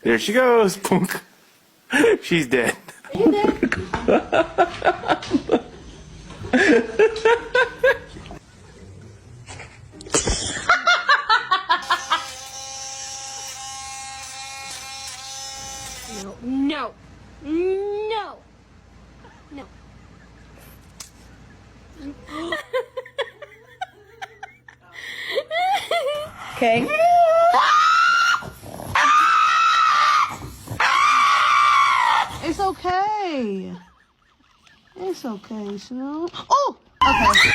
There she goes. Punk. She's dead. No. No. No. Okay. It's okay. It's okay, Snoop. Oh, okay.